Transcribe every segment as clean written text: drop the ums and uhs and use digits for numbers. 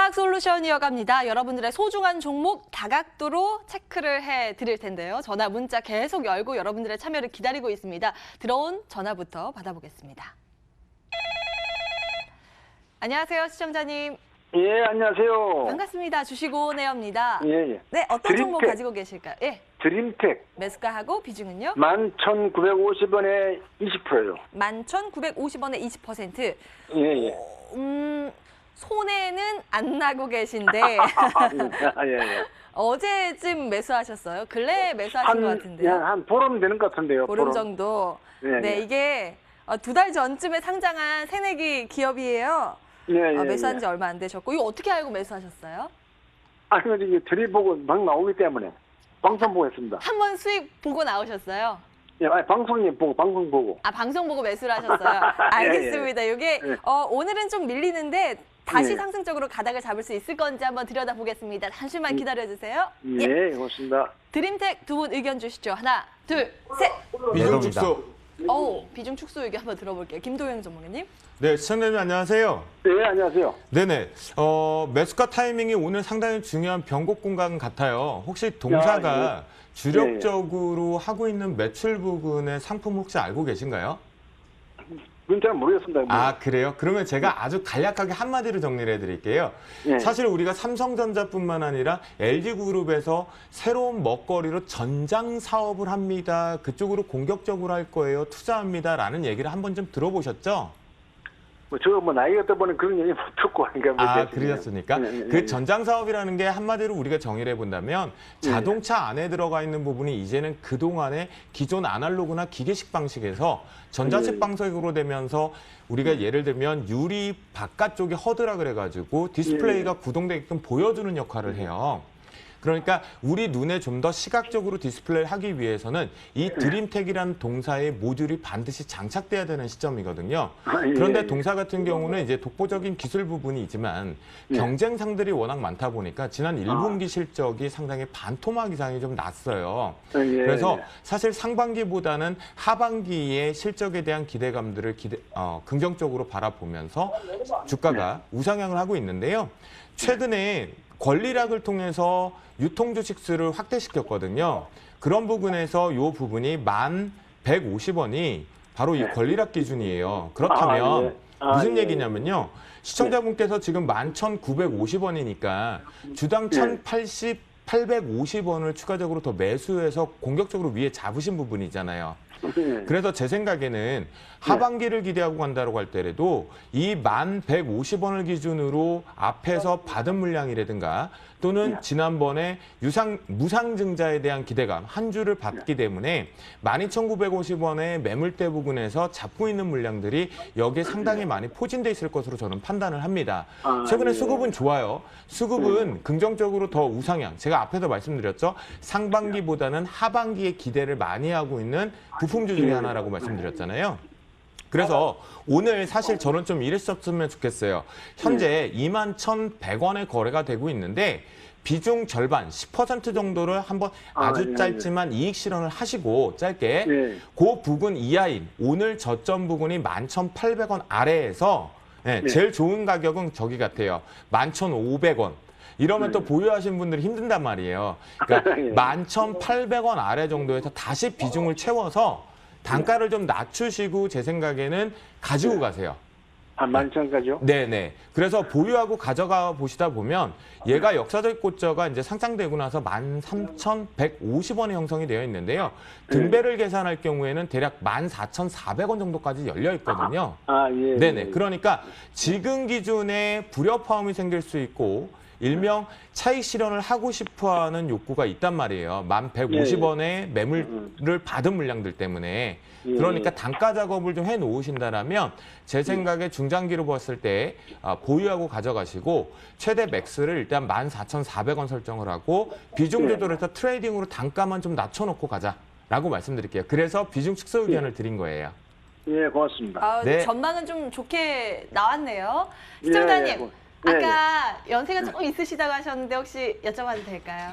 다각솔루션 이어갑니다. 여러분들의 소중한 종목 다각도로 체크를 해드릴 텐데요. 전화 문자 계속 열고 여러분들의 참여를 기다리고 있습니다. 들어온 전화부터 받아보겠습니다. 안녕하세요, 시청자님. 예, 안녕하세요. 반갑습니다. 주식오네어입니다. 예. 네, 어떤 종목 가지고 계실까요? 예. 드림텍. 매수가하고 비중은요? 11,950원에 20%요. 11,950원에 20%. 예. 손해는 안 나고 계신데 예. 어제쯤 매수하셨어요? 근래에 매수하신 것 같은데요? 한 보름 되는 것 같은데요. 보름 정도. 네, 이게 2달 전쯤에 상장한 새내기 기업이에요. 매수한 지 얼마 안 되셨고, 이거 어떻게 알고 매수하셨어요? 아니, 이게 드립보고 막 나오기 때문에 방송 보고 했습니다. 한번 수익 보고 나오셨어요? 예, 방송 보고. 방송 보고 매수를 하셨어요? 알겠습니다. 이게 오늘은 좀 밀리는데 다시 상승적으로 가닥을 잡을 수 있을 건지 한번 들여다보겠습니다. 잠시만 기다려주세요. 예, 고맙습니다. 드림텍 두 분 의견 주시죠. 하나, 둘, 셋. 비중 축소. 비중 축소 의견 한번 들어볼게요. 김도영 전문가님. 네, 시청자님 안녕하세요. 네, 안녕하세요. 네네. 매수가 타이밍이 오늘 상당히 중요한 변곡 공간 같아요. 혹시 동사가 주력적으로 하고 있는 매출 부근의 상품 혹시 알고 계신가요? 그건 잘 모르겠습니다. 그래요? 그러면 제가 아주 간략하게 한마디로 정리를 해드릴게요. 사실 우리가 삼성전자뿐만 아니라 LG그룹에서 새로운 먹거리로 전장 사업을 합니다. 그쪽으로 공격적으로 할 거예요. 투자합니다라는 얘기를 한번 좀 들어보셨죠? 저 나이가 떠보는 그런 얘기 못 듣고 하니까. 그러셨습니까? 그 전장 사업이라는 게 한마디로 우리가 정의를 해본다면 자동차 안에 들어가 있는 부분이 이제는 그동안의 기존 아날로그나 기계식 방식에서 전자식 방식으로 되면서 우리가 예를 들면 유리 바깥쪽에 허드라 그래가지고 디스플레이가 구동되게끔 보여주는 역할을 해요. 그러니까 우리 눈에 좀 더 시각적으로 디스플레이를 하기 위해서는 이 드림텍이라는 동사의 모듈이 반드시 장착돼야 되는 시점이거든요. 그런데 동사 같은 경우는 이제 독보적인 기술 부분이지만 경쟁상들이 워낙 많다 보니까 지난 1분기 실적이 상당히 반토막 이상이 좀 났어요. 그래서 사실 상반기보다는 하반기의 실적에 대한 기대감들을 긍정적으로 바라보면서 주가가 우상향을 하고 있는데요. 최근에 권리락을 통해서 유통주식수를 확대시켰거든요. 그런 부분에서 이 부분이 11,150원이 바로 이 권리락 기준이에요. 그렇다면 무슨 얘기냐면요. 시청자분께서 지금 11,950원이니까 주당 1,080, 850원을 추가적으로 더 매수해서 공격적으로 위에 잡으신 부분이잖아요. 그래서 제 생각에는 하반기를 기대하고 간다고 할 때라도 이 11,150원을 기준으로 앞에서 받은 물량이라든가 또는 지난번에 무상증자에 대한 기대감 한 주를 받기 때문에 12,950원의 매물대 부근에서 잡고 있는 물량들이 여기에 상당히 많이 포진돼 있을 것으로 저는 판단을 합니다. 최근에 수급은 좋아요. 수급은 긍정적으로 더 우상향. 제가 앞에서 말씀드렸죠. 상반기보다는 하반기에 기대를 많이 하고 있는 부품주 중에 하나라고 말씀드렸잖아요. 그래서 오늘 사실 저는 좀 이랬었으면 좋겠어요. 현재 21,100원에 거래가 되고 있는데 비중 절반 10% 정도를 한번 아주 짧지만 이익 실현을 하시고 짧게 그 부근 이하인 오늘 저점 부근이 11,800원 아래에서 제일 좋은 가격은 저기 같아요. 11,500원. 이러면 또 보유하신 분들이 힘든단 말이에요. 그러니까 11,800원 아래 정도에서 다시 비중을 채워서 단가를 좀 낮추시고 제 생각에는 가지고 가세요. 11,000원까지요? 네네. 그래서 보유하고 가져가 보시다 보면 얘가 역사적 고저가 이제 상장되고 나서 13,150원에 형성이 되어 있는데요. 등배를 계산할 경우에는 대략 14,400원 정도까지 열려 있거든요. 네네. 그러니까 지금 기준에 불협화음이 생길 수 있고 일명 차익 실현을 하고 싶어하는 욕구가 있단 말이에요. 11,150원의 매물을 받은 물량들 때문에. 그러니까 단가 작업을 좀 해놓으신다면 제 생각에 중장기로 봤을 때 보유하고 가져가시고 최대 맥스를 일단 14,400원 설정을 하고 비중 조절해서 트레이딩으로 단가만 좀 낮춰놓고 가자라고 말씀드릴게요. 그래서 비중 축소 의견을 드린 거예요. 예, 고맙습니다. 전망은 좀 좋게 나왔네요. 시청자님. 아까 연세가 조금 있으시다고 하셨는데 혹시 여쭤봐도 될까요?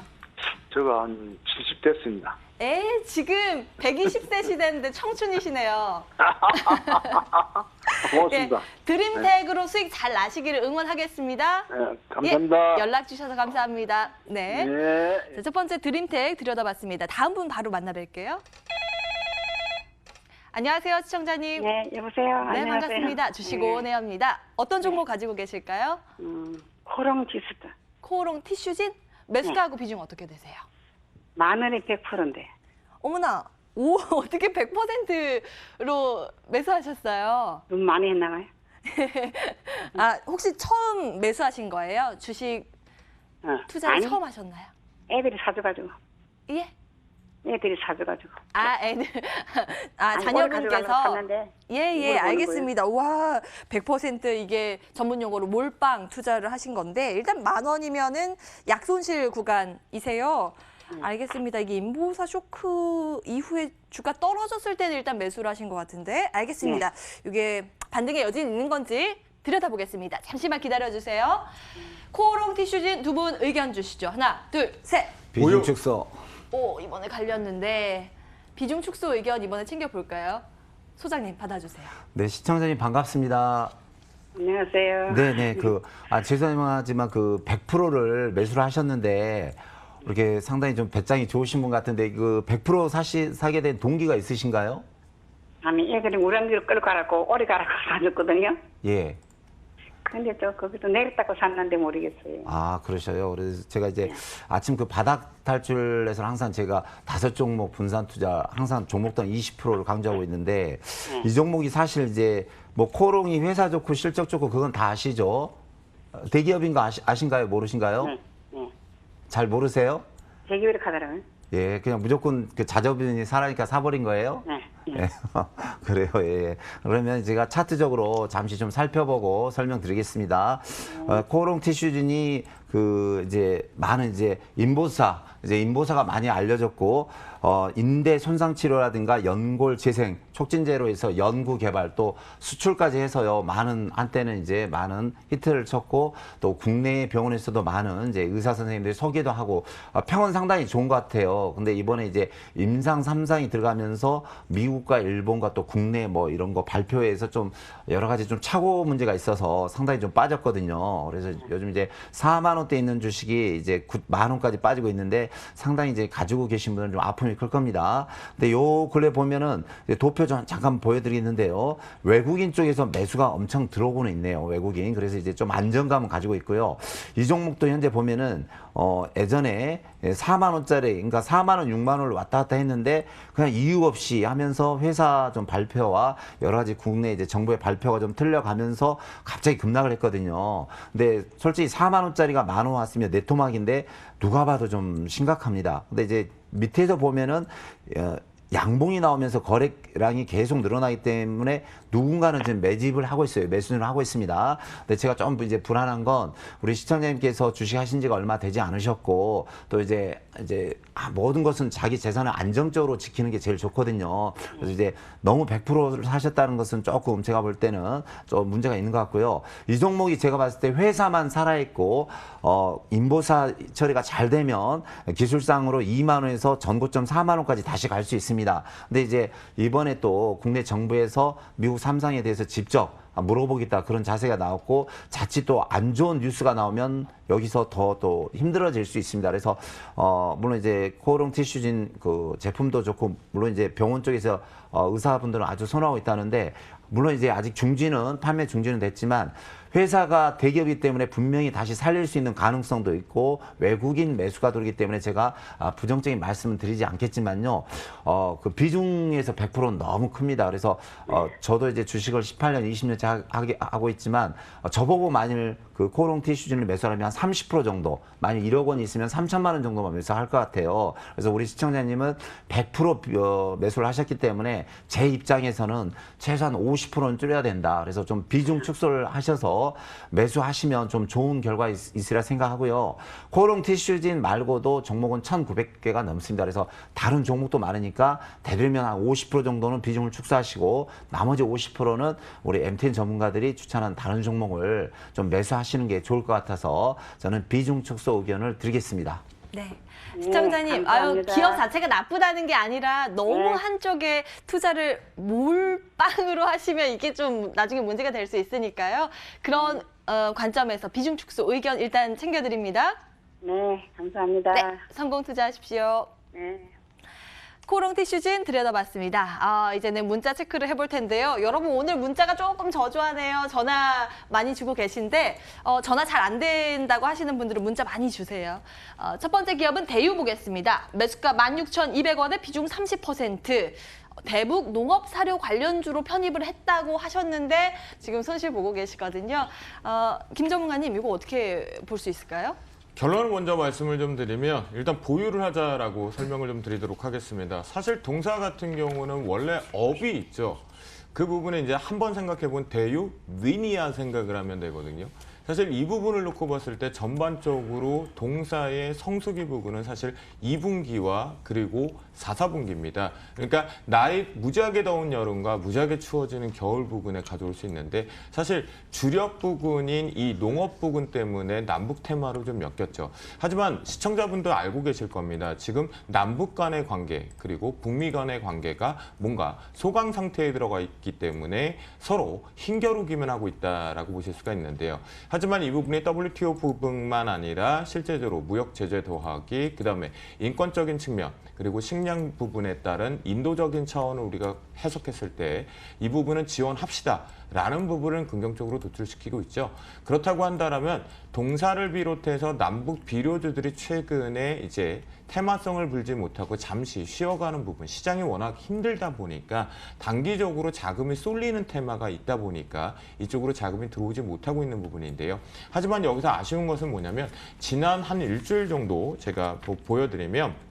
제가 한 70 됐습니다. 지금 120세 시대인데 청춘이시네요. 고맙습니다. 예, 드림택으로 수익 잘 나시기를 응원하겠습니다. 네, 감사합니다. 예, 연락 주셔서 감사합니다. 네. 네. 자, 첫 번째 드림택 들여다봤습니다. 다음 분 바로 만나뵐게요. 안녕하세요, 시청자님. 네, 여보세요. 네, 안녕하세요. 반갑습니다. 주식오네어입니다. 어떤 종목 가지고 계실까요? 코롱 지수다. 코오롱 티슈진? 매수가하고 비중 어떻게 되세요? 만 원에 100%인데. 어머나, 오, 어떻게 100%로 매수하셨어요? 너무 많이 했나봐요. 아, 혹시 처음 매수하신 거예요? 주식 투자를 아니, 처음 하셨나요? 애들이 사줘가지고. 예? 애들이 사줘가지고. 아, 애들. 아, 아니, 자녀분께서. 샀는데 예, 예, 물어보는 알겠습니다. 와, 100% 이게 전문 용어로 몰빵 투자를 하신 건데, 일단 10,000원이면은 약손실 구간이세요. 알겠습니다. 이게 인보사 쇼크 이후에 주가 떨어졌을 때는 일단 매수를 하신 것 같은데, 알겠습니다. 이게 반등의 여지는 있는 건지 들여다보겠습니다. 잠시만 기다려주세요. 코오롱 티슈진 두 분 의견 주시죠. 하나, 둘, 셋. 비중 축소. 오, 이번에 갈렸는데 비중 축소 의견 이번에 챙겨볼까요? 소장님 받아주세요. 네, 시청자님 반갑습니다. 안녕하세요. 네네, 죄송하지만 100%를 매수를 하셨는데, 이렇게 상당히 좀 배짱이 좋으신 분 같은데, 100% 사게 된 동기가 있으신가요? 아니, 애들이 우량주를 끌고 가라고 오래 가라고 사줬거든요. 예. 근데 또 거기서 내렸다고 샀는데 모르겠어요. 아, 그러셔요. 그래서 제가 이제 아침 바닥 탈출에서는 항상 제가 5종목 분산 투자, 항상 종목당 20%를 강조하고 있는데, 이 종목이 사실 이제 코오롱이 회사 좋고 실적 좋고 그건 다 아시죠? 대기업인 거 아신가요? 모르신가요? 네, 네. 잘 모르세요? 대기업이 가더라고요. 예, 그냥 무조건 자녀분이 사라니까 사버린 거예요? 네. 예, 그래요. 예. 그러면 제가 차트적으로 잠시 좀 살펴보고 설명드리겠습니다. 코오롱 티슈진이 많은 인보사가 많이 알려졌고, 인대 손상 치료라든가 연골 재생 촉진제로 해서 연구 개발 또 수출까지 해서요, 한때는 많은 히트를 쳤고, 또 국내 병원에서도 많은 의사 선생님들이 소개도 하고, 평은 상당히 좋은 것 같아요. 근데 이번에 임상 3상이 들어가면서 미국과 일본과 또 국내 이런 거 발표에서 좀 여러 가지 좀 착오 문제가 있어서 상당히 좀 빠졌거든요. 그래서 요즘 4만 원대 있는 주식이 9만 원까지 빠지고 있는데, 상당히 가지고 계신 분들은 좀 아픔이 클 겁니다. 근데 요 근래 보면은 도표 좀 잠깐 보여드리는데요. 외국인 쪽에서 매수가 엄청 들어오고는 있네요. 외국인. 그래서 좀 안정감을 가지고 있고요. 이 종목도 현재 보면은 예전에 4만 원짜리, 그러니까 4만 원, 6만 원을 왔다 갔다 했는데, 그냥 이유 없이 하면서 회사 좀 발표와 여러 가지 국내 정부의 발표가 좀 틀려가면서 갑자기 급락을 했거든요. 근데 솔직히 4만 원짜리가 10,000원 왔으면 네토막인데 누가 봐도 좀 심각합니다. 근데 밑에서 보면은 양봉이 나오면서 거래량이 계속 늘어나기 때문에 누군가는 지금 매집을 하고 있어요. 매수를 하고 있습니다. 근데 제가 좀 불안한 건, 우리 시청자님께서 주식하신 지가 얼마 되지 않으셨고, 또 모든 것은 자기 재산을 안정적으로 지키는 게 제일 좋거든요. 그래서 너무 100%를 사셨다는 것은 조금 제가 볼 때는 좀 문제가 있는 것 같고요. 이 종목이 제가 봤을 때 회사만 살아있고, 인보사 처리가 잘 되면 기술상으로 2만 원에서 전고점 4만 원까지 다시 갈 수 있습니다. 근데 이번에 또 국내 정부에서 미국 3상에 대해서 직접 물어보겠다 그런 자세가 나왔고, 자칫 또 안 좋은 뉴스가 나오면 여기서 더 또 힘들어질 수 있습니다. 그래서 물론 코오롱 티슈진 제품도 좋고, 물론 병원 쪽에서 의사분들은 아주 선호하고 있다는데, 물론 아직 판매 중지는 됐지만, 회사가 대기업이기 때문에 분명히 다시 살릴 수 있는 가능성도 있고, 외국인 매수가 들어오기 때문에 제가 부정적인 말씀은 드리지 않겠지만요, 비중에서 100%는 너무 큽니다. 그래서 저도 주식을 18년, 20년째 하고 있지만, 저보고 만일 코오롱 티슈진을 매수하려면 한 30% 정도, 만약 1억 원이 있으면 3천만 원 정도만 매수할 것 같아요. 그래서 우리 시청자님은 100% 매수를 하셨기 때문에 제 입장에서는 최소한 50%는 줄여야 된다. 그래서 좀 비중 축소를 하셔서 매수하시면 좀 좋은 결과 있으리라 생각하고요. 코오롱 티슈진 말고도 종목은 1,900개가 넘습니다. 그래서 다른 종목도 많으니까 대들면 한 50% 정도는 비중을 축소하시고, 나머지 50%는 우리 MTN 전문가들이 추천한 다른 종목을 좀 매수하시는 게 좋을 것 같아서 저는 비중 축소 의견을 드리겠습니다. 네. 시청자님, 감사합니다. 기업 자체가 나쁘다는 게 아니라 너무 네. 한쪽에 투자를 몰빵으로 하시면 이게 좀 나중에 문제가 될 수 있으니까요. 그런 관점에서 비중 축소 의견 일단 챙겨드립니다. 네, 감사합니다. 네, 성공 투자하십시오. 네. 코롱 티슈진 들여다봤습니다. 이제는 문자 체크를 해볼 텐데요. 여러분 오늘 문자가 조금 저조하네요. 전화 많이 주고 계신데 전화 잘 안 된다고 하시는 분들은 문자 많이 주세요. 첫 번째 기업은 대유 보겠습니다. 매수가 16,200원에 비중 30%. 대북 농업 사료 관련주로 편입을 했다고 하셨는데 지금 손실 보고 계시거든요. 김 전문가님 이거 어떻게 볼 수 있을까요? 결론을 먼저 말씀을 좀 드리면 일단 보유를 하자라고 설명을 좀 드리도록 하겠습니다. 사실 동사 같은 경우는 원래 업이 있죠. 그 부분에 이제 한번 생각해 본 대유, 위니아 생각을 하면 되거든요. 사실 이 부분을 놓고 봤을 때 전반적으로 동사의 성수기 부분은 사실 2분기와 그리고 4, 4분기입니다. 그러니까 나의 무지하게 더운 여름과 무지하게 추워지는 겨울 부분에 가져올 수 있는데 사실 주력 부분인 이 농업 부분 때문에 남북 테마로 좀 엮였죠. 하지만 시청자분도 알고 계실 겁니다. 지금 남북 간의 관계 그리고 북미 간의 관계가 뭔가 소강 상태에 들어가 있기 때문에 서로 힘겨루기만 하고 있다라고 보실 수가 있는데요. 하지만 이 부분이 WTO 부분만 아니라 실제적으로 무역 제재 더하기, 그다음에 인권적인 측면, 그리고 식량 부분에 따른 인도적인 차원을 우리가 해석했을 때 이 부분은 지원합시다라는 부분을 긍정적으로 도출시키고 있죠. 그렇다고 한다면 동사를 비롯해서 남북 비료주들이 최근에 이제 테마성을 불지 못하고 잠시 쉬어가는 부분, 시장이 워낙 힘들다 보니까 단기적으로 자금이 쏠리는 테마가 있다 보니까 이쪽으로 자금이 들어오지 못하고 있는 부분인데요. 하지만 여기서 아쉬운 것은 뭐냐면 지난 한 일주일 정도 제가 보여드리면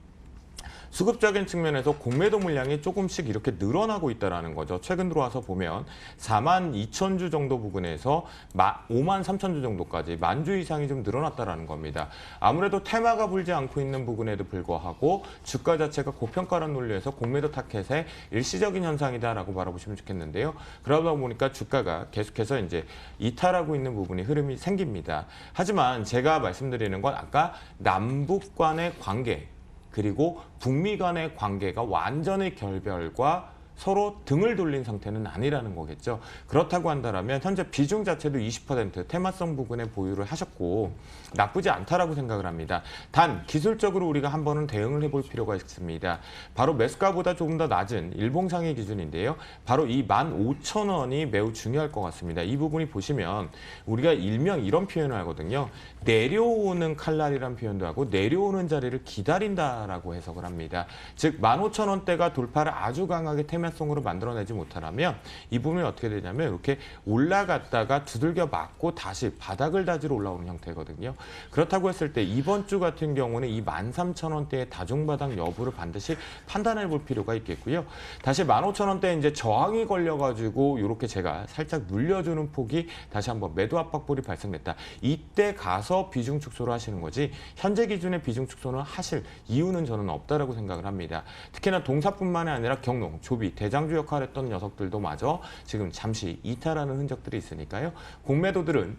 수급적인 측면에서 공매도 물량이 조금씩 이렇게 늘어나고 있다는 거죠. 최근 들어와서 보면 42,000주 정도 부근에서 53,000주 정도까지 10,000주 이상이 좀 늘어났다는 겁니다. 아무래도 테마가 불지 않고 있는 부분에도 불구하고 주가 자체가 고평가라는 논리에서 공매도 타켓의 일시적인 현상이다라고 바라보시면 좋겠는데요. 그러다 보니까 주가가 계속해서 이제 이탈하고 있는 부분이 흐름이 생깁니다. 하지만 제가 말씀드리는 건 아까 남북 간의 관계 그리고 북미 간의 관계가 완전히 결별과 서로 등을 돌린 상태는 아니라는 거겠죠. 그렇다고 한다면 현재 비중 자체도 20% 테마성 부분에 보유를 하셨고 나쁘지 않다라고 생각을 합니다. 단 기술적으로 우리가 한 번은 대응을 해볼 필요가 있습니다. 바로 매수가보다 조금 더 낮은 일봉상의 기준인데요. 바로 이 15,000원이 매우 중요할 것 같습니다. 이 부분이 보시면 우리가 일명 이런 표현을 하거든요. 내려오는 칼날이란 표현도 하고 내려오는 자리를 기다린다라고 해석을 합니다. 즉 15,000원대가 돌파를 아주 강하게 테마성으로 만들어내지 못하면 이 부분이 어떻게 되냐면 이렇게 올라갔다가 두들겨 맞고 다시 바닥을 다지러 올라오는 형태거든요. 그렇다고 했을 때 이번 주 같은 경우는 이 13,000원대의 다중바닥 여부를 반드시 판단해 볼 필요가 있겠고요. 다시 15,000원대에 이제 저항이 걸려가지고 이렇게 제가 살짝 눌려주는 폭이 다시 한번 매도 압박볼이 발생됐다. 이때 가서 비중 축소를 하시는 거지 현재 기준의 비중 축소는 하실 이유는 저는 없다라고 생각을 합니다. 특히나 동사뿐만이 아니라 경농, 조비, 대장주 역할을 했던 녀석들도 마저 지금 잠시 이탈하는 흔적들이 있으니까요. 공매도들은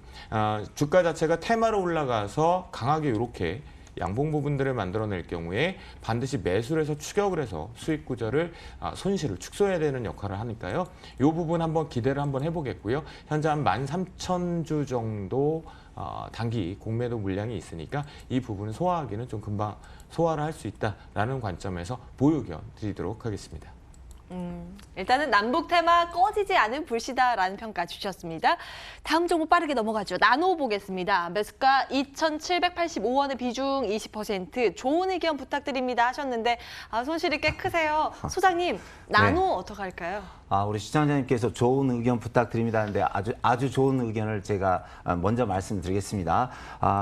주가 자체가 테마로 올라가서 강하게 이렇게 양봉 부분들을 만들어낼 경우에 반드시 매수를 해서 추격을 해서 수익 구조를 손실을 축소해야 되는 역할을 하니까요. 이 부분 한번 기대를 한번 해보겠고요. 현재 한 13,000주 정도 단기 공매도 물량이 있으니까 이 부분을 소화하기는 좀 금방 소화를 할 수 있다라는 관점에서 보유 의견 드리도록 하겠습니다. 일단은 남북 테마 꺼지지 않은 불씨다라는 평가 주셨습니다. 다음 종목 빠르게 넘어가죠. 나노 보겠습니다. 매수가 2,785원의 비중 20%. 좋은 의견 부탁드립니다 하셨는데 손실이 꽤 크세요. 소장님, 나노 네. 어떡할까요? 우리 시청자님께서 좋은 의견 부탁드립니다 하는데 아주 좋은 의견을 제가 먼저 말씀드리겠습니다.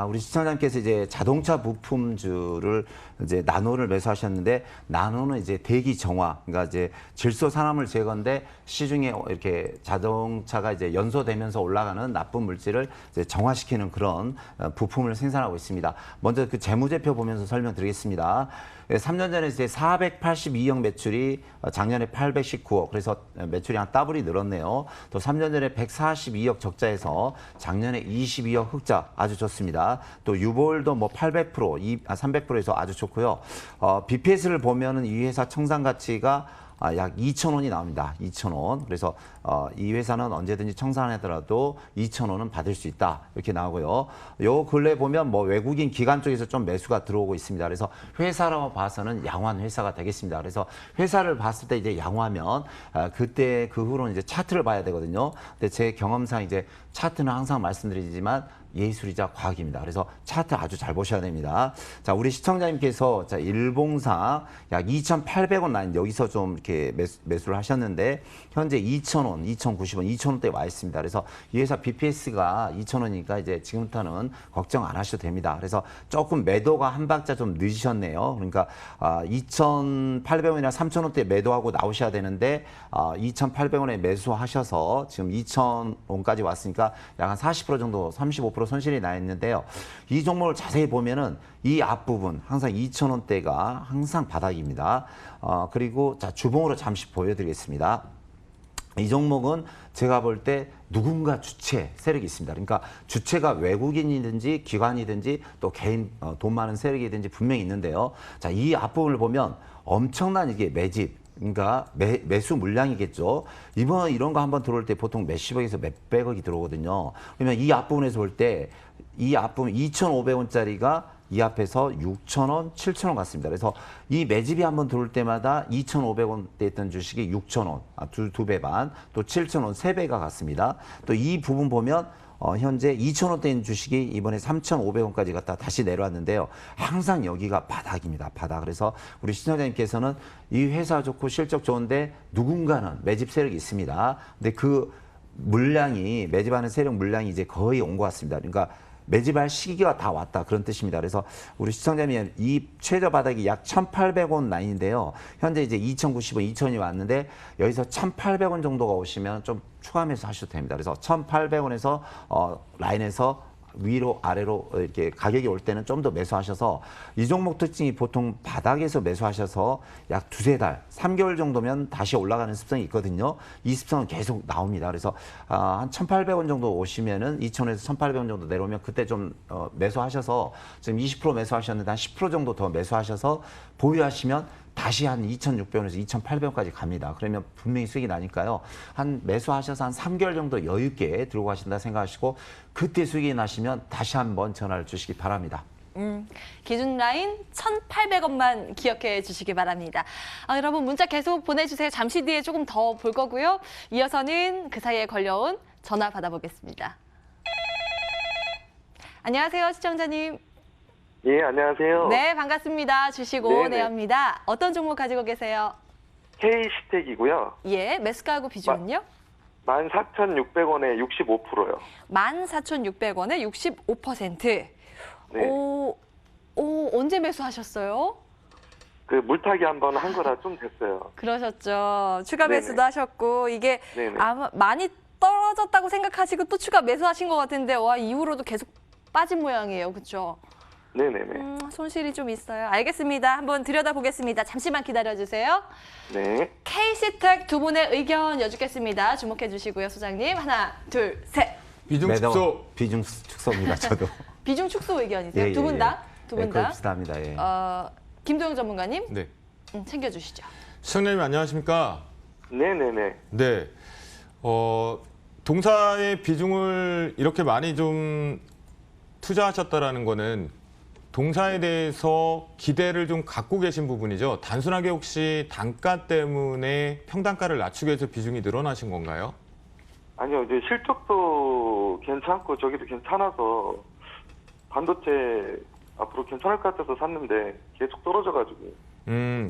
우리 시청자님께서 이제 자동차 부품주를 이제 나노를 매수하셨는데 나노는 이제 대기 정화, 그러니까 이제 질소 산화물 제거인데 시중에 이렇게 자동차가 이제 연소되면서 올라가는 나쁜 물질을 이제 정화시키는 그런 부품을 생산하고 있습니다. 먼저 그 재무제표 보면서 설명드리겠습니다. 3년 전에 이제 482억 매출이 작년에 819억. 그래서 매출이 한 더블이 늘었네요. 또 3년 전에 142억 적자에서 작년에 22억 흑자 아주 좋습니다. 또 유보율도 뭐 800%, 300%에서 아주 좋고요. BPS를 보면은 이 회사 청산 가치가 약 2,000원이 나옵니다. 2,000원. 그래서 이 회사는 언제든지 청산하더라도 2,000원은 받을 수 있다. 이렇게 나오고요. 요 근래 보면 뭐 외국인 기관 쪽에서 좀 매수가 들어오고 있습니다. 그래서 회사라고 봐서는 양호한 회사가 되겠습니다. 그래서 회사를 봤을 때 이제 양호하면 그때 그 후로는 이제 차트를 봐야 되거든요. 근데 제 경험상 이제 차트는 항상 말씀드리지만 예술이자 과학입니다. 그래서 차트 아주 잘 보셔야 됩니다. 자, 우리 시청자님께서 자, 일봉상 약 2,800원 라인 여기서 좀 이렇게 매수를 하셨는데 현재 2,000원, 2,090원, 2,000원대에 와 있습니다. 그래서 이 회사 BPS가 2,000원이니까 이제 지금부터는 걱정 안 하셔도 됩니다. 그래서 조금 매도가 한 박자 좀 늦으셨네요. 그러니까 2,800원이나 3,000원대 매도하고 나오셔야 되는데 2,800원에 매수하셔서 지금 2,000원까지 왔으니까 약 한 40% 정도, 35% 손실이 나 있는데요. 이 종목을 자세히 보면은 이 앞부분 항상 2,000원대가 항상 바닥입니다. 그리고 자, 주봉으로 잠시 보여드리겠습니다. 이 종목은 제가 볼 때 누군가 주체 세력이 있습니다. 그러니까 주체가 외국인이든지 기관이든지 또 개인 돈 많은 세력이든지 분명히 있는데요. 자, 이 앞부분을 보면 엄청난 이게 매집, 그러니까 매수 물량이겠죠. 이번 이런 거 한번 들어올 때 보통 몇십억에서 몇백억이 들어오거든요. 그러면 이 앞부분에서 볼 때 이 앞부분 2,500원짜리가 이 앞에서 6,000원, 7,000원 같습니다. 그래서 이 매집이 한번 들어올 때마다 2,500원대 있던 주식이 6,000원, 두 배 반, 또 7,000원, 세 배가 같습니다. 또 이 부분 보면 현재 2,000원대인 주식이 이번에 3,500원까지 갔다 다시 내려왔는데요. 항상 여기가 바닥입니다. 바닥. 그래서 우리 시청자님께서는 이 회사 좋고 실적 좋은데 누군가는 매집 세력이 있습니다. 근데 그 물량이, 매집하는 세력 물량이 이제 거의 온 것 같습니다. 그러니까 매집할 시기가 다 왔다, 그런 뜻입니다. 그래서 우리 시청자님, 이 최저 바닥이 약 1,800원 라인인데요. 현재 이제 2,090원, 2,000원이 왔는데 여기서 1,800원 정도가 오시면 좀 추가 매수 하셔도 됩니다. 그래서 1,800원에서 라인에서 위로 아래로 이렇게 가격이 올 때는 좀 더 매수하셔서, 이 종목 특징이 보통 바닥에서 매수하셔서 약 두세 달, 3개월 정도면 다시 올라가는 습성이 있거든요. 이 습성은 계속 나옵니다. 그래서 한 1,800원 정도 오시면은 2,000원에서 1,800원 정도 내려오면 그때 좀 매수하셔서, 지금 20% 매수하셨는데 한 10% 정도 더 매수하셔서 보유하시면 다시 한 2,600원에서 2,800원까지 갑니다. 그러면 분명히 수익이 나니까요. 한 매수하셔서 한 3개월 정도 여유 있게 들고 가신다 생각하시고, 그때 수익이 나시면 다시 한번 전화를 주시기 바랍니다. 기준 라인 1,800원만 기억해 주시기 바랍니다. 여러분 문자 계속 보내주세요. 잠시 뒤에 조금 더 볼 거고요. 이어서는 그 사이에 걸려온 전화 받아보겠습니다. 안녕하세요, 시청자님. 예, 안녕하세요. 네, 반갑습니다. 주시고 네네. 내합니다. 어떤 종목 가지고 계세요? K시텍이고요. 예, 매수가하고 비중은요? 14,600원에 65%요. 14,600원에 65%. 네. 언제 매수하셨어요? 그 물타기 한번 한 거라 좀 됐어요. 그러셨죠. 추가 네네. 매수도 하셨고, 이게 네네. 아마 많이 떨어졌다고 생각하시고 또 추가 매수하신 것 같은데, 이후로도 계속 빠진 모양이에요. 그렇죠? 네네네. 손실이 좀 있어요. 알겠습니다. 한번 들여다보겠습니다. 잠시만 기다려주세요. 네. K시텍 두 분의 의견 여쭙겠습니다. 주목해 주시고요, 소장님. 하나, 둘, 셋. 비중 매도, 축소. 비중 축소입니다. 저도. 비중 축소 의견이세요? 예, 두 분 예, 다? 예. 두 분 네, 다? 거의 비슷합니다. 예. 김도영 전문가님, 네. 챙겨주시죠. 시청자님 안녕하십니까? 네네네. 네. 동사의 비중을 이렇게 많이 좀 투자하셨다라는 거는 동사에 대해서 기대를 좀 갖고 계신 부분이죠. 단순하게 혹시 단가 때문에 평단가를 낮추기 위해서 비중이 늘어나신 건가요? 아니요, 이제 실적도 괜찮고 저기도 괜찮아서 반도체 앞으로 괜찮을 것 같아서 샀는데 계속 떨어져가지고.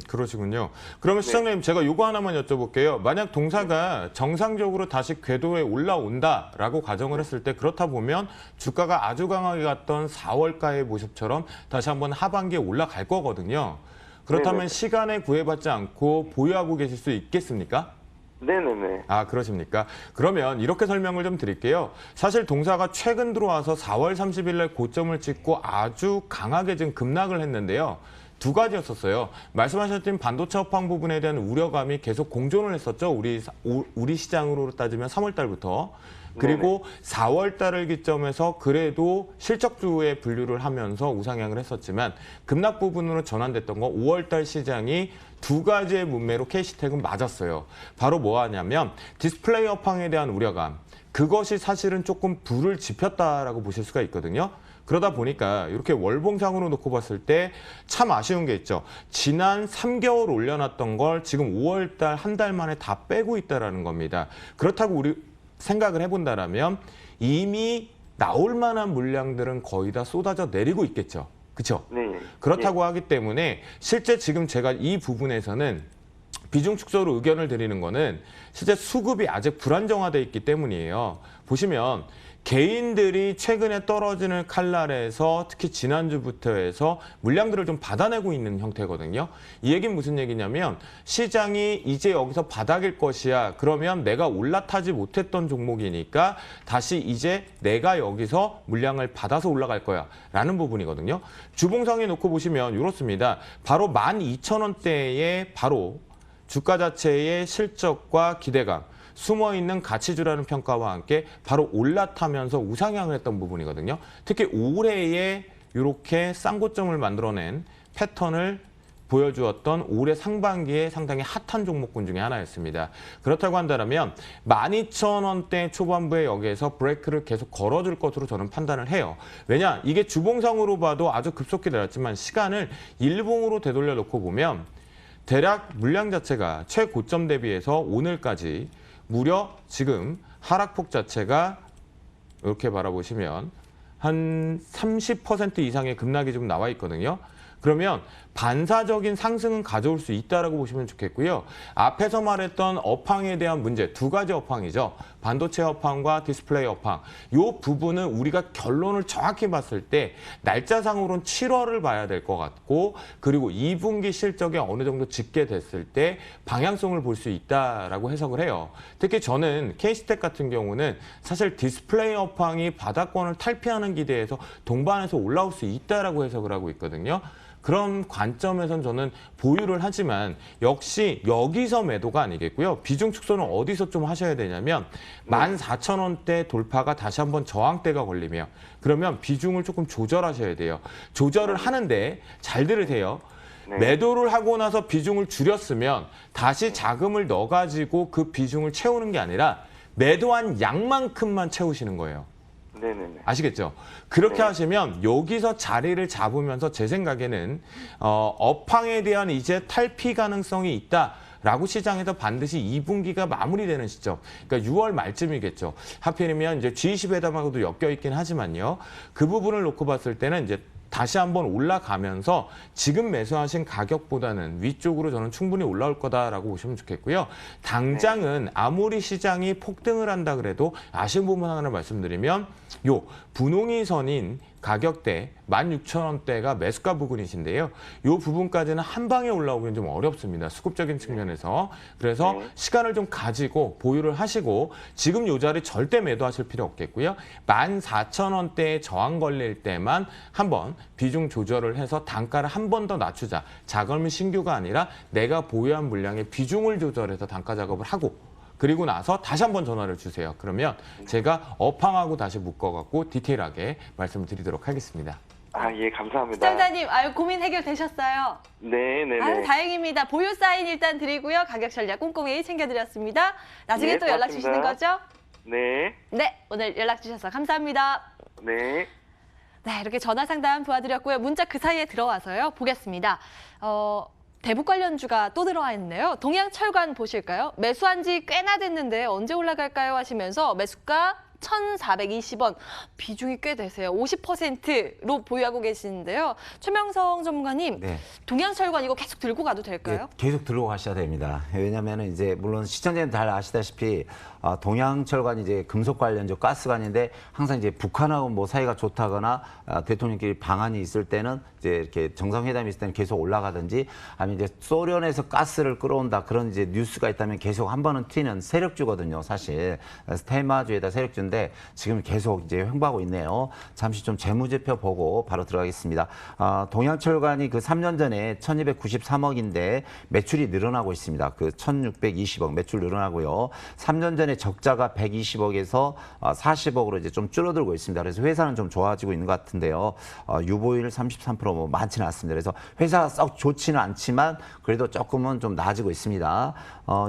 그러시군요. 그러면 시청자님, 제가 요거 하나만 여쭤볼게요. 만약 동사가 정상적으로 다시 궤도에 올라온다라고 가정을 했을 때, 그렇다 보면 주가가 아주 강하게 갔던 4월가의 모습처럼 다시 한번 하반기에 올라갈 거거든요. 그렇다면 네네. 시간에 구애받지 않고 보유하고 계실 수 있겠습니까? 네네네. 그러십니까? 그러면 이렇게 설명을 좀 드릴게요. 사실 동사가 최근 들어와서 4월 30일 날 고점을 찍고 아주 강하게 지금 급락을 했는데요. 두 가지였었어요. 말씀하셨던 반도체 업황 부분에 대한 우려감이 계속 공존을 했었죠. 우리 시장으로 따지면 3월 달부터. 그리고 4월 달을 기점해서 그래도 실적주에 분류를 하면서 우상향을 했었지만 급락 부분으로 전환됐던 거 5월 달 시장이 두 가지의 문매로 KC텍은 맞았어요. 바로 뭐 하냐면 디스플레이 업황에 대한 우려감. 그것이 사실은 조금 불을 지폈다라고 보실 수가 있거든요. 그러다 보니까 이렇게 월봉상으로 놓고 봤을 때 참 아쉬운 게 있죠. 지난 3개월 올려놨던 걸 지금 5월 달 한 달 만에 다 빼고 있다라는 겁니다. 그렇다고 우리 생각을 해본다라면 이미 나올 만한 물량들은 거의 다 쏟아져 내리고 있겠죠. 그렇죠? 네. 그렇다고 하기 때문에 실제 지금 제가 이 부분에서는 비중 축소로 의견을 드리는 거는 실제 수급이 아직 불안정화돼 있기 때문이에요. 보시면 개인들이 최근에 떨어지는 칼날에서 특히 지난주부터 해서 물량들을 좀 받아내고 있는 형태거든요. 이 얘기는 무슨 얘기냐면 시장이 이제 여기서 바닥일 것이야. 그러면 내가 올라타지 못했던 종목이니까 다시 이제 내가 여기서 물량을 받아서 올라갈 거야 라는 부분이거든요. 주봉상에 놓고 보시면 이렇습니다. 바로 12,000원대에 바로 주가 자체의 실적과 기대감, 숨어있는 가치주라는 평가와 함께 바로 올라타면서 우상향을 했던 부분이거든요. 특히 올해에 이렇게 쌍고점을 만들어낸 패턴을 보여주었던 올해 상반기에 상당히 핫한 종목군 중에 하나였습니다. 그렇다고 한다면 12,000원대 초반부에 여기에서 브레이크를 계속 걸어줄 것으로 저는 판단을 해요. 왜냐? 이게 주봉상으로 봐도 아주 급속히 내렸지만 시간을 일봉으로 되돌려 놓고 보면 대략 물량 자체가 최고점 대비해서 오늘까지 무려 지금 하락폭 자체가 이렇게 바라보시면 한 30% 이상의 급락이 좀 나와 있거든요. 그러면 반사적인 상승은 가져올 수 있다라고 보시면 좋겠고요. 앞에서 말했던 업황에 대한 문제, 두 가지 업황이죠. 반도체 업황과 디스플레이 업황. 이 부분은 우리가 결론을 정확히 봤을 때 날짜상으로는 7월을 봐야 될 것 같고 그리고 2분기 실적에 어느 정도 짓게 됐을 때 방향성을 볼 수 있다라고 해석을 해요. 특히 저는 KC텍 같은 경우는 사실 디스플레이 업황이 바닥권을 탈피하는 기대에서 동반해서 올라올 수 있다라고 해석을 하고 있거든요. 그런 관점에선 저는 보유를 하지만 역시 여기서 매도가 아니겠고요. 비중 축소는 어디서 좀 하셔야 되냐면 14,000원대 돌파가 다시 한번 저항대가 걸리면 그러면 비중을 조금 조절하셔야 돼요. 조절을 하는데 잘 들으세요. 매도를 하고 나서 비중을 줄였으면 다시 자금을 넣어가지고 그 비중을 채우는 게 아니라 매도한 양만큼만 채우시는 거예요. 네네네. 아시겠죠? 그렇게 하시면 여기서 자리를 잡으면서 제 생각에는 업황에 대한 이제 탈피 가능성이 있다라고 시장에서 반드시 2분기가 마무리되는 시점. 그러니까 6월 말쯤이겠죠. 하필이면 이제 G20 회담하고도 엮여 있긴 하지만요. 그 부분을 놓고 봤을 때는 이제 다시 한번 올라가면서 지금 매수하신 가격보다는 위쪽으로 저는 충분히 올라올 거다라고 보시면 좋겠고요. 당장은 아무리 시장이 폭등을 한다 그래도 아쉬운 부분 하나를 말씀드리면 요 분홍이 선인 가격대 16,000원대가 매수가 부분이신데요. 이 부분까지는 한 방에 올라오기는 좀 어렵습니다. 수급적인 측면에서. 그래서 시간을 좀 가지고 보유를 하시고 지금 이 자리 절대 매도하실 필요 없겠고요. 14,000원대에 저항 걸릴 때만 한번 비중 조절을 해서 단가를 한 번 더 낮추자. 자금이 신규가 아니라 내가 보유한 물량의 비중을 조절해서 단가 작업을 하고 그리고 나서 다시 한번 전화를 주세요. 그러면 제가 업황하고 다시 묶어갖고 디테일하게 말씀을 드리도록 하겠습니다. 아, 예, 감사합니다. 시청자님, 아유 고민 해결되셨어요. 네네네. 아유, 다행입니다. 보유 사인 일단 드리고요. 가격 전략 꼼꼼히 챙겨드렸습니다. 나중에 네, 또 연락 고맙습니다. 주시는 거죠? 네. 네, 오늘 연락 주셔서 감사합니다. 네. 네, 이렇게 전화 상담 도와드렸고요. 문자 그 사이에 들어와서요. 보겠습니다. 대북 관련주가 또 들어와 있네요. 동양철관 보실까요? 매수한 지 꽤나 됐는데 언제 올라갈까요? 하시면서 매수가 1,420원, 비중이 꽤 되세요. 50%로 보유하고 계시는데요. 최명성 전문가님, 네. 동양철관 이거 계속 들고 가도 될까요? 예, 계속 들고 가셔야 됩니다. 왜냐하면 이제 물론 시청자님 잘 아시다시피 동양철관이 이제 금속 관련주, 가스관인데 항상 이제 북한하고 뭐 사이가 좋다거나 대통령끼리 방안이 있을 때는 이제 이렇게 정상회담이 있을 때는 계속 올라가든지 아니면 이제 소련에서 가스를 끌어온다 그런 이제 뉴스가 있다면 계속 한 번은 튀는 세력주거든요, 사실. 그래서 테마주에다 세력주인데 지금 계속 이제 횡보하고 있네요. 잠시 좀 재무제표 보고 바로 들어가겠습니다. 동양철관이 그 3년 전에 1,293억인데 매출이 늘어나고 있습니다. 그 1,620억 매출 늘어나고요. 3년 전에 적자가 120억에서 40억으로 이제 좀 줄어들고 있습니다. 그래서 회사는 좀 좋아지고 있는 것 같은데요. 유보율 33% 뭐 많지는 않습니다. 그래서 회사가 썩 좋지는 않지만 그래도 조금은 좀 나아지고 있습니다.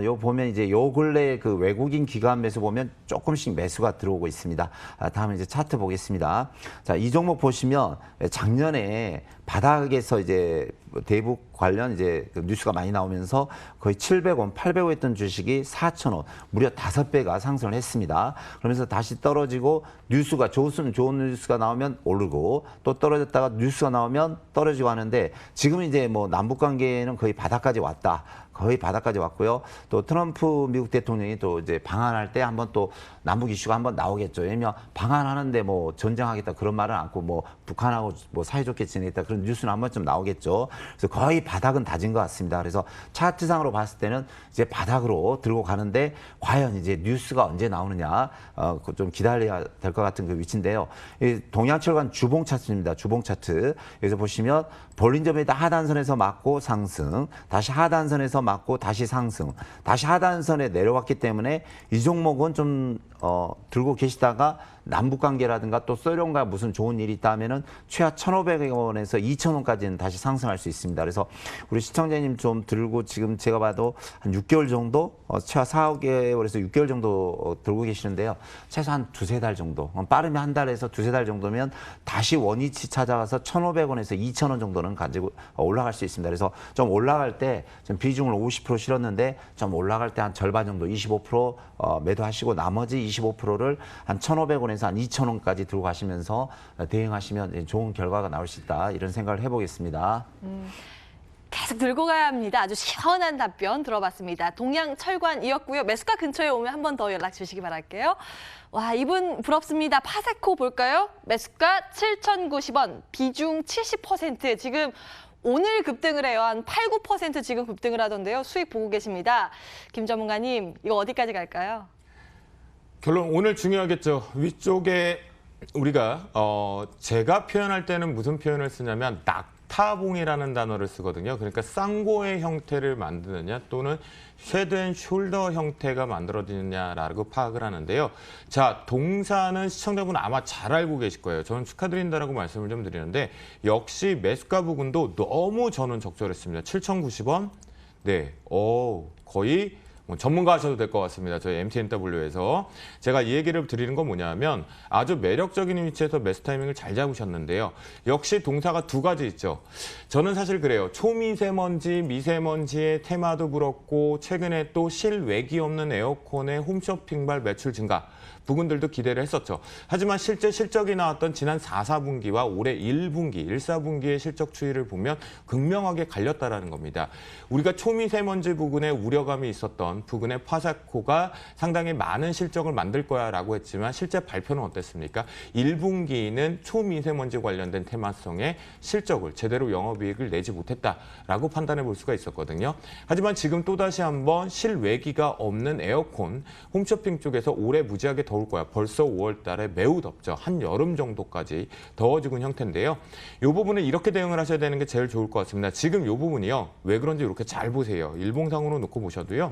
요 보면 이제 요 근래 그 외국인 기관 매수 보면 조금씩 매수가 들어오고 있습니다. 다음에 이제 차트 보겠습니다. 자, 이 종목 보시면 작년에 바닥에서 이제 대북 관련 이제 그 뉴스가 많이 나오면서 거의 700원, 800원 했던 주식이 4,000원, 무려 5배가 상승을 했습니다. 그러면서 다시 떨어지고 뉴스가 좋은 뉴스가 나오면 오르고 또 떨어졌다가 뉴스가 나오면 떨어지고 하는데 지금 이제 뭐 남북 관계는 거의 바닥까지 왔다. 거의 바닥까지 왔고요. 또 트럼프 미국 대통령이 또 이제 방한할 때 한번 또 남북 이슈가 한번 나오겠죠. 왜냐면 방한하는데 뭐 전쟁하겠다 그런 말은 않고 뭐 북한하고 뭐 사이좋게 지내겠다 그런 뉴스는 한 번쯤 나오겠죠. 그래서 거의 바닥은 다진 것 같습니다. 그래서 차트상으로 봤을 때는 이제 바닥으로 들고 가는데 과연 이제 뉴스가 언제 나오느냐 좀 기다려야 될 것 같은 그 위치인데요. 이 동양철관 주봉 차트입니다. 주봉 차트. 여기서 보시면 볼린저밴드 하단선에서 맞고 상승, 다시 하단선에서 맞고 다시 상승, 다시 하단선에 내려왔기 때문에 이 종목은 좀 들고 계시다가 남북관계라든가 또 소련과 무슨 좋은 일이 있다면은 최하 1,500원에서 2,000원까지는 다시 상승할 수 있습니다. 그래서 우리 시청자님 좀 들고 지금 제가 봐도 한 6개월 정도, 최하 4개월에서 6개월 정도 들고 계시는데요. 최소한 2-3달 정도, 빠르면 한 달에서 2-3달 정도면 다시 원위치 찾아가서 1,500원에서 2,000원 정도는 가지고 올라갈 수 있습니다. 그래서 좀 올라갈 때 좀 비중을 50% 실었는데 좀 올라갈 때 한 절반 정도 25% 매도하시고 나머지 25%를 한 1,500원에서 한 2,000원까지 들고 가시면서 대응하시면 좋은 결과가 나올 수 있다. 이런 생각을 해보겠습니다. 계속 들고 가야 합니다. 아주 시원한 답변 들어봤습니다. 동양철관이었고요. 매수가 근처에 오면 한 번 더 연락 주시기 바랄게요. 와, 이분 부럽습니다. 파세코 볼까요? 매수가 7,090원, 비중 70%. 지금 오늘 급등을 해요. 한 8-9% 지금 급등을 하던데요. 수익 보고 계십니다. 김 전문가님, 이거 어디까지 갈까요? 결론 오늘 중요하겠죠. 위쪽에 우리가 제가 표현할 때는 무슨 표현을 쓰냐면 낙타봉이라는 단어를 쓰거든요. 그러니까 쌍고의 형태를 만드느냐 또는 쉐드앤 숄더 형태가 만들어지느냐라고 파악을 하는데요. 자, 동사는 시청자분 아마 잘 알고 계실 거예요. 저는 축하드린다라고 말씀을 좀 드리는데 역시 매수가 부근도 너무 저는 적절했습니다. 7,090원. 네, 거의 전문가 하셔도 될 것 같습니다. 저희 MTNW에서. 제가 이 얘기를 드리는 건 뭐냐면 아주 매력적인 위치에서 매수 타이밍을 잘 잡으셨는데요. 역시 동사가 2가지 있죠. 저는 사실 그래요. 초미세먼지, 미세먼지의 테마도 불었고 최근에 또 실외기 없는 에어컨의 홈쇼핑발 매출 증가. 부분들도 기대를 했었죠. 하지만 실제 실적이 나왔던 지난 4분기와 올해 1분기, 1-4분기의 실적 추이를 보면 극명하게 갈렸다라는 겁니다. 우리가 초미세먼지 부근에 우려감이 있었던 부근의 파사코가 상당히 많은 실적을 만들 거야라고 했지만 실제 발표는 어땠습니까? 1분기는 초미세먼지 관련된 테마성의 실적을 제대로 영업이익을 내지 못했다라고 판단해 볼 수가 있었거든요. 하지만 지금 또다시 한번 실외기가 없는 에어컨, 홈쇼핑 쪽에서 올해 무지하게 더울 거야. 벌써 5월 달에 매우 덥죠. 한여름 정도까지 더워지는 형태인데요. 이 부분은 이렇게 대응을 하셔야 되는 게 제일 좋을 것 같습니다. 지금 이 부분이요. 왜 그런지 이렇게 잘 보세요. 일봉상으로 놓고 보셔도요.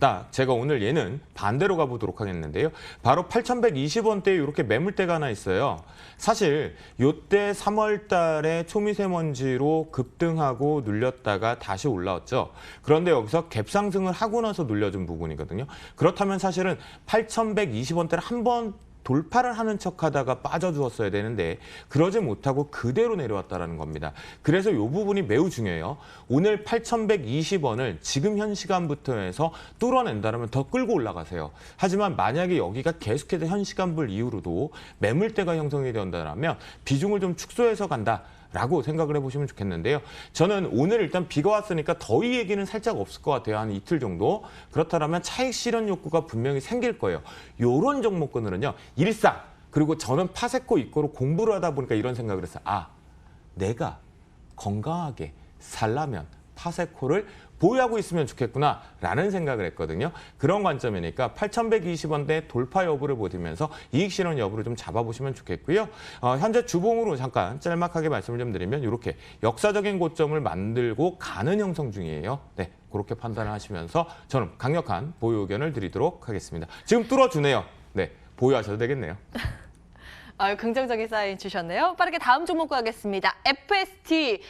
딱 제가 오늘 얘는 반대로 가보도록 하겠는데요. 바로 8,120원대에 이렇게 매물대가 하나 있어요. 사실 이때 3월 달에 초미세먼지로 급등하고 눌렸다가 다시 올라왔죠. 그런데 여기서 갭상승을 하고 나서 눌려준 부분이거든요. 그렇다면 사실은 8,120원대를 한번 돌파를 하는 척하다가 빠져주었어야 되는데 그러지 못하고 그대로 내려왔다는 겁니다. 그래서 이 부분이 매우 중요해요. 오늘 8,120원을 지금 현 시간부터 해서 뚫어낸다면 더 끌고 올라가세요. 하지만 만약에 여기가 계속해서 현 시간분 이후로도 매물대가 형성이 된다면 비중을 좀 축소해서 간다. 라고 생각을 해보시면 좋겠는데요. 저는 오늘 일단 비가 왔으니까 더위 얘기는 살짝 없을 것 같아요. 한 이틀 정도. 그렇다면 차익 실현 욕구가 분명히 생길 거예요. 요런 종목군으로는요. 일상 그리고 저는 파세코 이코로 공부를 하다 보니까 이런 생각을 했어요. 내가 건강하게 살려면 파세코를 보유하고 있으면 좋겠구나라는 생각을 했거든요. 그런 관점이니까 8,120원대 돌파 여부를 보시면서 이익 실현 여부를 좀 잡아보시면 좋겠고요. 현재 주봉으로 잠깐 짤막하게 말씀을 좀 드리면 이렇게 역사적인 고점을 만들고 가는 형성 중이에요. 네, 그렇게 판단을 하시면서 저는 강력한 보유 의견을 드리도록 하겠습니다. 지금 뚫어주네요. 네, 보유하셔도 되겠네요. 긍정적인 사인 주셨네요. 빠르게 다음 종목 가겠습니다. FST.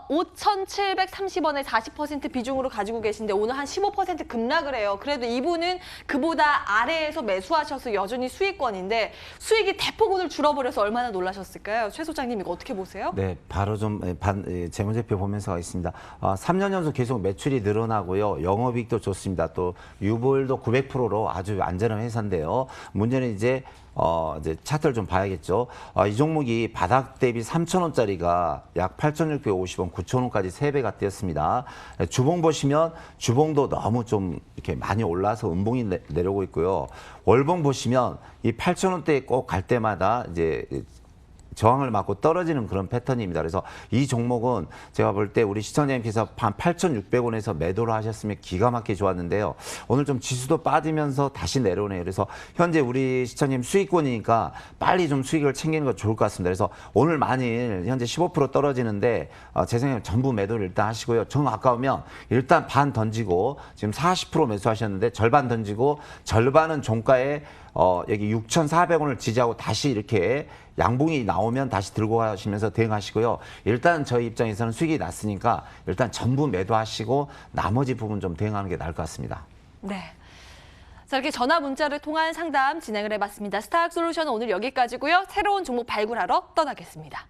5,730원에 40% 비중으로 가지고 계신데 오늘 한 15% 급락을 해요. 그래도 이분은 그보다 아래에서 매수하셔서 여전히 수익권인데 수익이 대폭 오늘 줄어버려서 얼마나 놀라셨을까요? 최 소장님 이거 어떻게 보세요? 네, 바로 좀 재무제표 보면서 가겠습니다. 3년 연속 계속 매출이 늘어나고요. 영업이익도 좋습니다. 또 유보율도 900%로 아주 안전한 회사인데요. 문제는 이제 차트를 좀 봐야겠죠. 이 종목이 바닥 대비 3,000원짜리가 약 8,650원, 9,000원까지 3배가 뛰었습니다. 주봉 보시면 주봉도 너무 좀 이렇게 많이 올라서 음봉이 내려오고 있고요. 월봉 보시면 이 8,000원대에 꼭 갈 때마다 이제 저항을 맞고 떨어지는 그런 패턴입니다. 그래서 이 종목은 제가 볼 때 우리 시청자님께서 한 8,600원에서 매도를 하셨으면 기가 막히게 좋았는데요. 오늘 좀 지수도 빠지면서 다시 내려오네요. 그래서 현재 우리 시청자님 수익권이니까 빨리 좀 수익을 챙기는 거 좋을 것 같습니다. 그래서 오늘 만일 현재 15% 떨어지는데 제 생각에 전부 매도를 일단 하시고요. 정 아까우면 일단 반 던지고 지금 40% 매수하셨는데 절반 던지고 절반은 종가에 여기 6,400원을 지지하고 다시 이렇게 양봉이 나오면 다시 들고 가시면서 대응하시고요. 일단 저희 입장에서는 수익이 났으니까 일단 전부 매도하시고 나머지 부분 좀 대응하는 게 나을 것 같습니다. 네. 자, 이렇게 전화 문자를 통한 상담 진행을 해봤습니다. 스타학솔루션은 오늘 여기까지고요. 새로운 종목 발굴하러 떠나겠습니다.